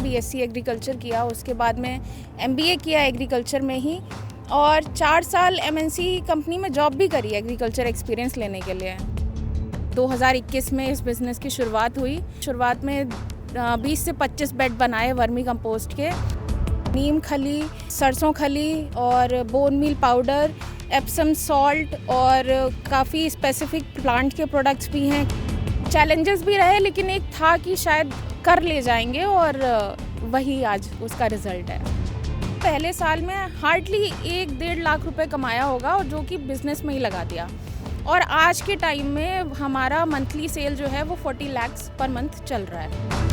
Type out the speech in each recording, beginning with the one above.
BSc agriculture किया, उसके बाद में एमबीए किया एग्रीकल्चर में ही, और 4 साल एमएनसी कंपनी में जॉब भी करी एग्रीकल्चर एक्सपीरियंस लेने के लिए। 2021 में इस बिज़नेस की शुरुआत हुई। शुरुआत में 20 से 25 बेड बनाए वर्मी कंपोस्ट के। नीम खली, सरसों खली और bone meal powder, epsom salt और काफ़ी स्पेसिफिक प्लांट के प्रोडक्ट्स भी हैं। चैलेंजेस भी रहे, लेकिन एक था कि शायद कर ले जाएंगे, और वही आज उसका रिज़ल्ट है। पहले साल में हार्डली 1-1.5 लाख रुपए कमाया होगा, और जो कि बिज़नेस में ही लगा दिया। और आज के टाइम में हमारा मंथली सेल जो है वो 40 लाख पर मंथ चल रहा है।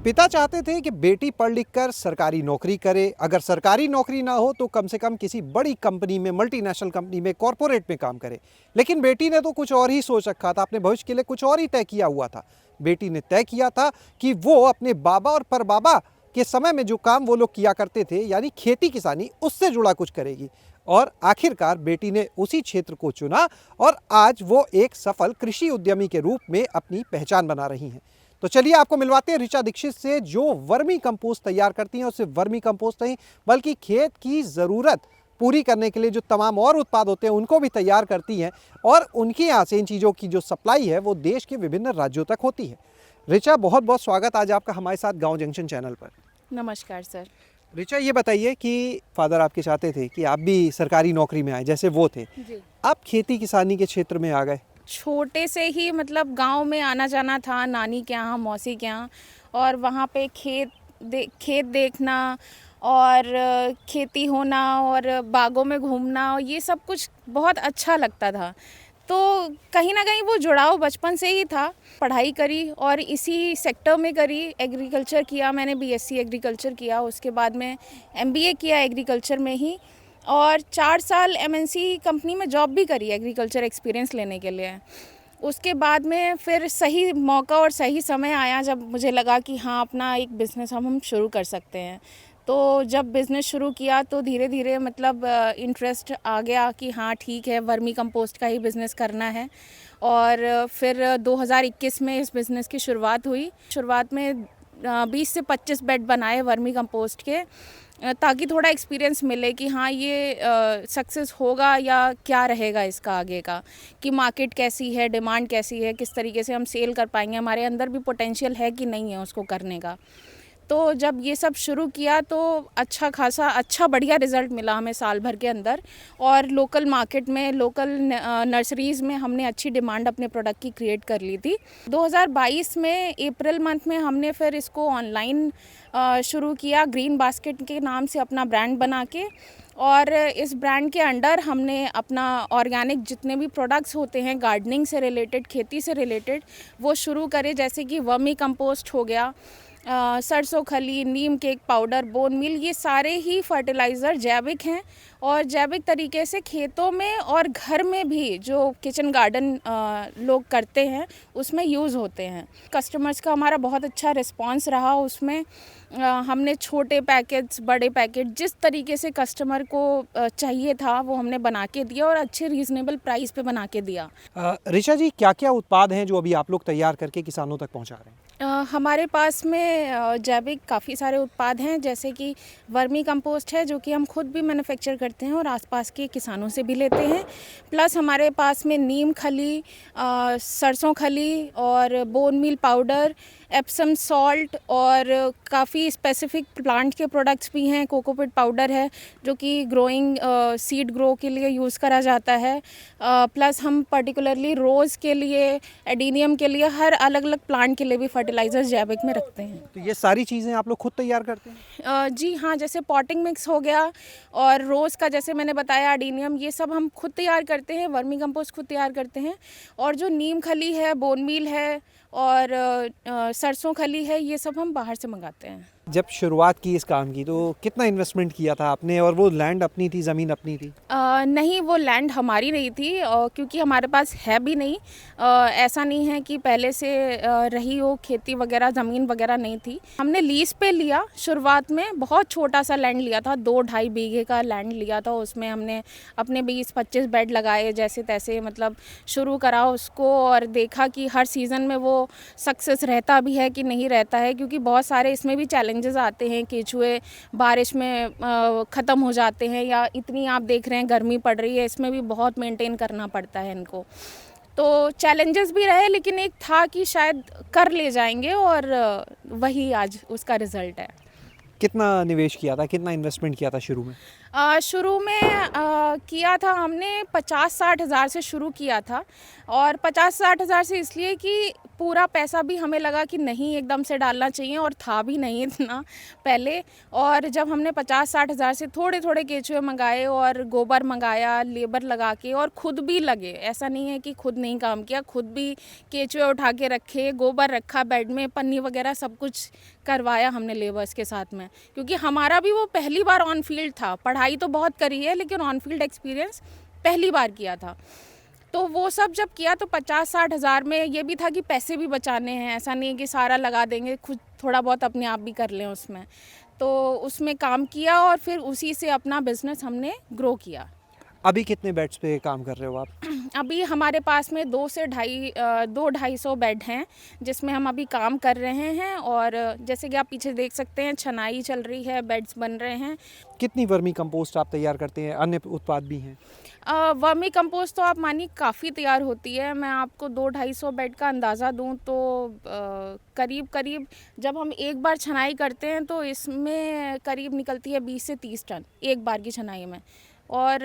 पिता चाहते थे कि बेटी पढ़ लिख कर सरकारी नौकरी करे, अगर सरकारी नौकरी ना हो तो कम से कम किसी बड़ी कंपनी में, मल्टीनेशनल कंपनी में, कॉरपोरेट में काम करे। लेकिन बेटी ने तो कुछ और ही सोच रखा था, अपने भविष्य के लिए कुछ और ही तय किया हुआ था। बेटी ने तय किया था कि वो अपने बाबा और परबाबा के समय में जो काम वो लोग किया करते थे, यानी खेती किसानी, उससे जुड़ा कुछ करेगी। और आखिरकार बेटी ने उसी क्षेत्र को चुना और आज वो एक सफल कृषि उद्यमी के रूप में अपनी पहचान बना रही हैं। तो चलिए आपको मिलवाते हैं ऋचा दीक्षित से, जो वर्मी कंपोस्ट तैयार करती हैं। और सिर्फ वर्मी कंपोस्ट नहीं, बल्कि खेत की ज़रूरत पूरी करने के लिए जो तमाम और उत्पाद होते हैं उनको भी तैयार करती हैं, और उनके यहाँ से इन चीज़ों की जो सप्लाई है वो देश के विभिन्न राज्यों तक होती है। ऋचा, बहुत बहुत स्वागत आज आपका हमारे साथ गाँव जंक्शन चैनल पर। नमस्कार सर। ऋचा, ये बताइए कि फादर आपके चाहते थे कि आप भी सरकारी नौकरी में आए जैसे वो थे, आप खेती किसानी के क्षेत्र में आ गए। छोटे से ही मतलब गांव में आना जाना था, नानी के यहाँ, मौसी के यहाँ, और वहाँ पे खेत देखना और खेती होना और बागों में घूमना, ये सब कुछ बहुत अच्छा लगता था। तो कहीं ना कहीं वो जुड़ाव बचपन से ही था। पढ़ाई करी और इसी सेक्टर में करी, एग्रीकल्चर किया मैंने, बीएससी एग्रीकल्चर किया, उसके बाद में एमबीए किया एग्रीकल्चर में ही, और 4 साल एमएनसी कंपनी में जॉब भी करी एग्रीकल्चर एक्सपीरियंस लेने के लिए। उसके बाद में फिर सही मौका और सही समय आया जब मुझे लगा कि हाँ, अपना एक बिज़नेस हम शुरू कर सकते हैं। तो जब बिज़नेस शुरू किया तो धीरे धीरे मतलब इंटरेस्ट आ गया कि हाँ ठीक है, वर्मी कंपोस्ट का ही बिज़नेस करना है। और फिर 2021 में इस बिज़नेस की शुरुआत हुई। शुरुआत में 20 से 25 बेड बनाए वर्मी कंपोस्ट के, ताकि थोड़ा एक्सपीरियंस मिले कि हाँ ये सक्सेस होगा या क्या रहेगा इसका आगे का, कि मार्केट कैसी है, डिमांड कैसी है, किस तरीके से हम सेल कर पाएंगे, हमारे अंदर भी पोटेंशियल है कि नहीं है उसको करने का। तो जब ये सब शुरू किया तो अच्छा बढ़िया रिज़ल्ट मिला हमें साल भर के अंदर, और लोकल मार्केट में, लोकल नर्सरीज़ में हमने अच्छी डिमांड अपने प्रोडक्ट की क्रिएट कर ली थी। 2022 में अप्रैल मंथ में हमने फिर इसको ऑनलाइन शुरू किया, ग्रीन बास्केट के नाम से अपना ब्रांड बना के। और इस ब्रांड के अंडर हमने अपना ऑर्गेनिक जितने भी प्रोडक्ट्स होते हैं गार्डनिंग से रिलेटेड, खेती से रिलेटेड, वो शुरू करे, जैसे कि वर्मी कंपोस्ट हो गया, सरसों खली, नीम केक पाउडर, बोन मील, ये सारे ही फर्टिलाइज़र जैविक हैं, और जैविक तरीके से खेतों में और घर में भी जो किचन गार्डन लोग करते हैं उसमें यूज़ होते हैं। कस्टमर्स का हमारा बहुत अच्छा रिस्पांस रहा उसमें। हमने छोटे पैकेट्स, बड़े पैकेट, जिस तरीके से कस्टमर को चाहिए था वो हमने बना के दिया, और अच्छे रीज़नेबल प्राइस पे बना के दिया। ऋचा जी, क्या क्या उत्पाद हैं जो अभी आप लोग तैयार करके किसानों तक पहुंचा रहे हैं? हमारे पास में जैविक काफ़ी सारे उत्पाद हैं, जैसे कि वर्मी कंपोस्ट है जो कि हम खुद भी मैन्युफैक्चर करते हैं और आसपास के किसानों से भी लेते हैं। प्लस हमारे पास में नीम खली, सरसों खली और bone meal powder, epsom salt और काफ़ी स्पेसिफिक प्लांट के प्रोडक्ट्स भी हैं। कोकोपीट पाउडर है जो कि ग्रोइंग सीड ग्रो के लिए यूज़ करा जाता है। प्लस हम पर्टिकुलरली रोज़ के लिए, एडीनियम के लिए, हर अलग अलग प्लांट के लिए भी फर्टिलाइजर्स जैविक में रखते हैं। तो ये सारी चीज़ें आप लोग खुद तैयार करते हैं? जी हाँ, जैसे पॉटिंग मिक्स हो गया और रोज़ का जैसे मैंने बताया, एडीनियम, ये सब हम खुद तैयार करते हैं। वर्मी कंपोस्ट खुद तैयार करते हैं, और जो नीम खली है, बोन मील है और सरसों खली है, ये सब हम बाहर से मंगाते हैं। जब शुरुआत की इस काम की तो कितना इन्वेस्टमेंट किया था आपने, और वो लैंड अपनी थी, ज़मीन अपनी थी? नहीं, वो लैंड हमारी नहीं थी, क्योंकि हमारे पास है भी नहीं। ऐसा नहीं है कि पहले से रही हो खेती वगैरह, ज़मीन वगैरह नहीं थी। हमने लीज़ पे लिया शुरुआत में, बहुत छोटा सा लैंड लिया था, 2-2.5 बीघे का लैंड लिया था। उसमें हमने अपने 20-25 बेड लगाए, जैसे तैसे मतलब शुरू करा उसको, और देखा कि हर सीज़न में वो सक्सेस रहता भी है कि नहीं रहता है, क्योंकि बहुत सारे इसमें भी चैलेंजेस आते हैं। केचुए बारिश में ख़त्म हो जाते हैं, या इतनी आप देख रहे हैं गर्मी पड़ रही है, इसमें भी बहुत मेंटेन करना पड़ता है इनको। तो चैलेंजेस भी रहे, लेकिन एक था कि शायद कर ले जाएंगे, और वही आज उसका रिज़ल्ट है। कितना निवेश किया था, कितना इन्वेस्टमेंट किया था शुरू में? शुरू में किया था हमने 50-60 हज़ार से शुरू किया था, और 50-60 हज़ार से इसलिए कि पूरा पैसा भी हमें लगा कि नहीं एकदम से डालना चाहिए, और था भी नहीं इतना पहले। और जब हमने 50-60 हज़ार से थोड़े थोड़े केचुए मंगाए और गोबर मंगाया लेबर लगा के, और खुद भी लगे, ऐसा नहीं है कि खुद नहीं काम किया, खुद भी केचुए उठा के रखे, गोबर रखा बेड में, पन्नी वगैरह सब कुछ करवाया हमने लेबर्स के साथ में, क्योंकि हमारा भी वो पहली बार ऑन फील्ड था। पढ़ाई तो बहुत करी है, लेकिन ऑन फील्ड एक्सपीरियंस पहली बार किया था। तो वो सब जब किया तो 50-60 हज़ार में ये भी था कि पैसे भी बचाने हैं, ऐसा नहीं है कि सारा लगा देंगे, खुद थोड़ा बहुत अपने आप भी कर लें उसमें। तो उसमें काम किया, और फिर उसी से अपना बिजनेस हमने ग्रो किया। अभी कितने बेड्स पे काम कर रहे हो आप? अभी हमारे पास में 2-250 बेड हैं, जिसमें हम अभी काम कर रहे हैं। और जैसे कि आप पीछे देख सकते हैं, छनाई चल रही है, बेड्स बन रहे हैं। कितनी वर्मी कंपोस्ट आप तैयार करते हैं? अन्य उत्पाद भी हैं? वर्मी कंपोस्ट तो आप मानिए काफ़ी तैयार होती है। मैं आपको 2-250 बेड का अंदाज़ा दूं तो करीब करीब जब हम एक बार छनाई करते हैं तो इसमें करीब निकलती है 20 से 30 टन एक बार की छनाई में। और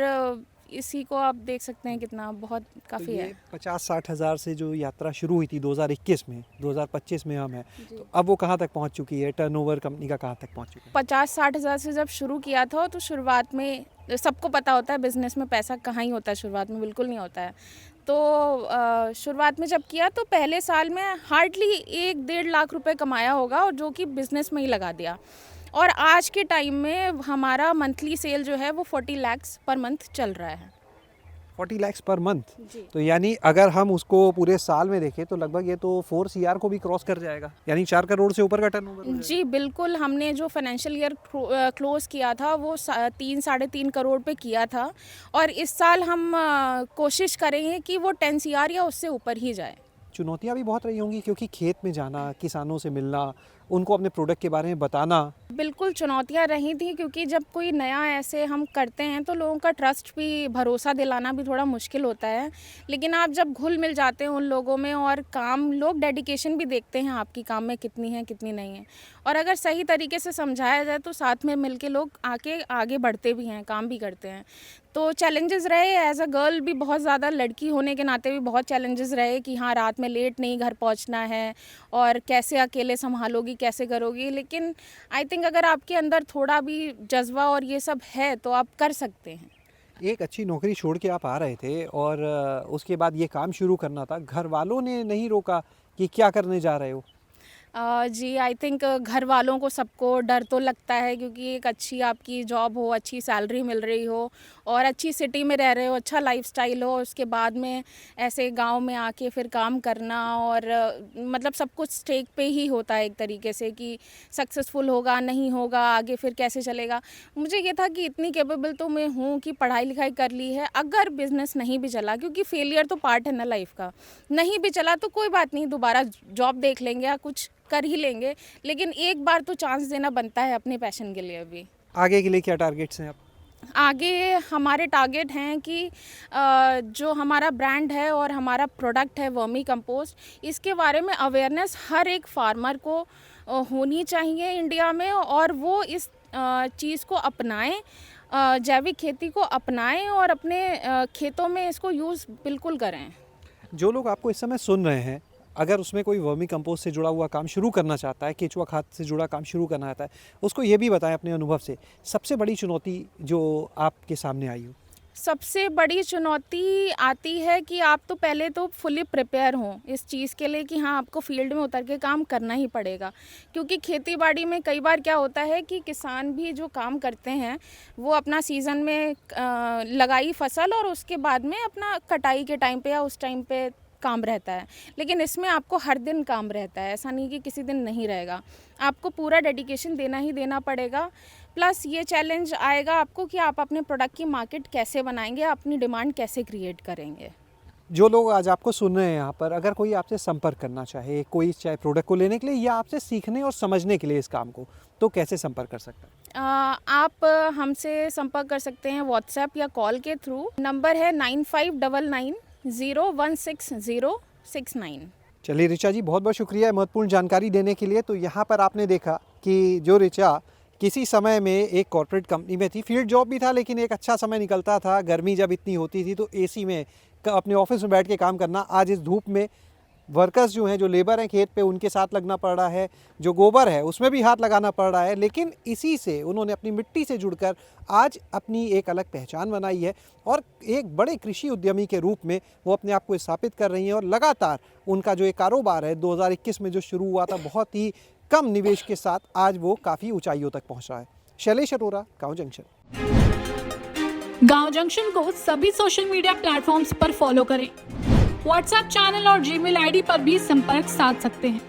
इसी को आप देख सकते हैं कितना बहुत काफ़ी तो है। ये 50-60 हज़ार से जो यात्रा शुरू हुई थी 2021 में, 2025 में हम हैं, तो अब वो कहाँ तक पहुँच चुकी है? टर्नओवर कंपनी का कहाँ तक पहुँच चुका है? 50-60 हज़ार से जब शुरू किया था तो शुरुआत में सबको पता होता है बिज़नेस में पैसा कहाँ ही होता है, शुरुआत में बिल्कुल नहीं होता है। तो शुरुआत में जब किया तो पहले साल में हार्डली 1-1.5 लाख रुपए कमाया होगा, और जो कि बिज़नेस में ही लगा दिया। और आज के टाइम में हमारा मंथली सेल जो है वो 40 लाख्स पर मंथ चल रहा है। 40 लाख पर मंथ? जी। तो यानी अगर हम उसको पूरे साल में देखें तो लगभग ये तो 4 CR को भी क्रॉस कर जाएगा, यानी 4 करोड़ से ऊपर का टर्नओवर हो जाएगा। जी बिल्कुल, हमने जो फाइनेंशियल ईयर क्लोज किया था वो 3-3.5 करोड़ पे किया था, और इस साल हम कोशिश करेंगे कि वो 10 CR या उससे ऊपर ही जाए। चुनौतियाँ भी बहुत रही होंगी, क्योंकि खेत में जाना, किसानों से मिलना, उनको अपने प्रोडक्ट के बारे में बताना। बिल्कुल चुनौतियाँ रही थी, क्योंकि जब कोई नया ऐसे हम करते हैं तो लोगों का ट्रस्ट भी, भरोसा दिलाना भी थोड़ा मुश्किल होता है। लेकिन आप जब घुल मिल जाते हैं उन लोगों में, और काम, लोग डेडिकेशन भी देखते हैं आपकी काम में कितनी है कितनी नहीं है, और अगर सही तरीके से समझाया जाए तो साथ में मिल के लोग आगे बढ़ते भी हैं, काम भी करते हैं। तो चैलेंजेस रहे एज अ गर्ल भी बहुत ज़्यादा, लड़की होने के नाते भी बहुत चैलेंजेस रहे कि हाँ रात में लेट नहीं घर पहुंचना है, और कैसे अकेले संभालोगी, कैसे करोगी। लेकिन आई थिंक अगर आपके अंदर थोड़ा भी जज्बा और ये सब है तो आप कर सकते हैं। एक अच्छी नौकरी छोड़ के आप आ रहे थे, और उसके बाद ये काम शुरू करना था, घर वालों ने नहीं रोका कि क्या करने जा रहे हो? जी आई थिंक घर वालों को सबको डर तो लगता है, क्योंकि एक अच्छी आपकी जॉब हो, अच्छी सैलरी मिल रही हो, और अच्छी सिटी में रह रहे हो, अच्छा लाइफस्टाइल हो, उसके बाद में ऐसे गांव में आके फिर काम करना, और मतलब सब कुछ स्टेक पे ही होता है एक तरीके से कि सक्सेसफुल होगा नहीं होगा, आगे फिर कैसे चलेगा। मुझे ये था कि इतनी कैपेबल तो मैं हूँ कि पढ़ाई लिखाई कर ली है, अगर बिज़नेस नहीं भी चला, क्योंकि फेलियर तो पार्ट है ना लाइफ का, नहीं भी चला तो कोई बात नहीं, दोबारा जॉब देख लेंगे या कुछ कर ही लेंगे, लेकिन एक बार तो चांस देना बनता है अपने पैशन के लिए भी। आगे के लिए क्या टारगेट्स हैं आप? आगे हमारे टारगेट हैं कि जो हमारा ब्रांड है और हमारा प्रोडक्ट है वर्मी कंपोस्ट, इसके बारे में अवेयरनेस हर एक फार्मर को होनी चाहिए इंडिया में, और वो इस चीज़ को अपनाएं, जैविक खेती को अपनाएं, और अपने खेतों में इसको यूज़ बिल्कुल करें। जो लोग आपको इस समय सुन रहे हैं, अगर उसमें कोई वर्मी कंपोस्ट से जुड़ा हुआ काम शुरू करना चाहता है, केचुआ खाद से जुड़ा काम शुरू करना चाहता है, उसको ये भी बताएं अपने अनुभव से, सबसे बड़ी चुनौती जो आपके सामने आई हो। सबसे बड़ी चुनौती आती है कि आप तो पहले तो फुली प्रिपेयर हों इस चीज़ के लिए कि हाँ आपको फील्ड में उतर के काम करना ही पड़ेगा, क्योंकि खेती बाड़ी में कई बार क्या होता है कि किसान भी जो काम करते हैं वो अपना सीज़न में लगाई फसल, और उसके बाद में अपना कटाई के टाइम पे या उस टाइम पे काम रहता है। लेकिन इसमें आपको हर दिन काम रहता है, ऐसा नहीं कि किसी दिन नहीं रहेगा, आपको पूरा डेडिकेशन देना ही देना पड़ेगा। प्लस ये चैलेंज आएगा आपको कि आप अपने प्रोडक्ट की मार्केट कैसे बनाएंगे, अपनी डिमांड कैसे क्रिएट करेंगे। जो लोग आज आपको सुन रहे हैं यहाँ पर, अगर कोई आपसे संपर्क करना चाहे, कोई चाहे प्रोडक्ट को लेने के लिए या आपसे सीखने और समझने के लिए इस काम को, तो कैसे संपर्क कर सकता है? आप हमसे संपर्क कर सकते हैं व्हाट्सएप या कॉल के थ्रू। नंबर है 9599016069। चलिए ऋचा जी, बहुत बहुत शुक्रिया महत्वपूर्ण जानकारी देने के लिए। तो यहाँ पर आपने देखा कि जो ऋचा किसी समय में एक कॉर्पोरेट कंपनी में थी, फील्ड जॉब भी था, लेकिन एक अच्छा समय निकलता था। गर्मी जब इतनी होती थी तो एसी में अपने ऑफिस में बैठ के काम करना, आज इस धूप में वर्कर्स जो हैं, जो लेबर हैं खेत पे, उनके साथ लगना पड़ रहा है, जो गोबर है उसमें भी हाथ लगाना पड़ रहा है। लेकिन इसी से उन्होंने अपनी मिट्टी से जुड़कर आज अपनी एक अलग पहचान बनाई है और एक बड़े कृषि उद्यमी के रूप में वो अपने आप को स्थापित कर रही हैं। और लगातार उनका जो एक कारोबार है 2021 में जो शुरू हुआ था बहुत ही कम निवेश के साथ, आज वो काफ़ी ऊंचाइयों तक पहुंचा है। शैलेश अरोरा, गाँव जंक्शन। गांव जंक्शन को सभी सोशल मीडिया प्लेटफॉर्म्स पर फॉलो करें। व्हाट्सएप चैनल और जीमेल आईडी पर भी संपर्क साध सकते हैं।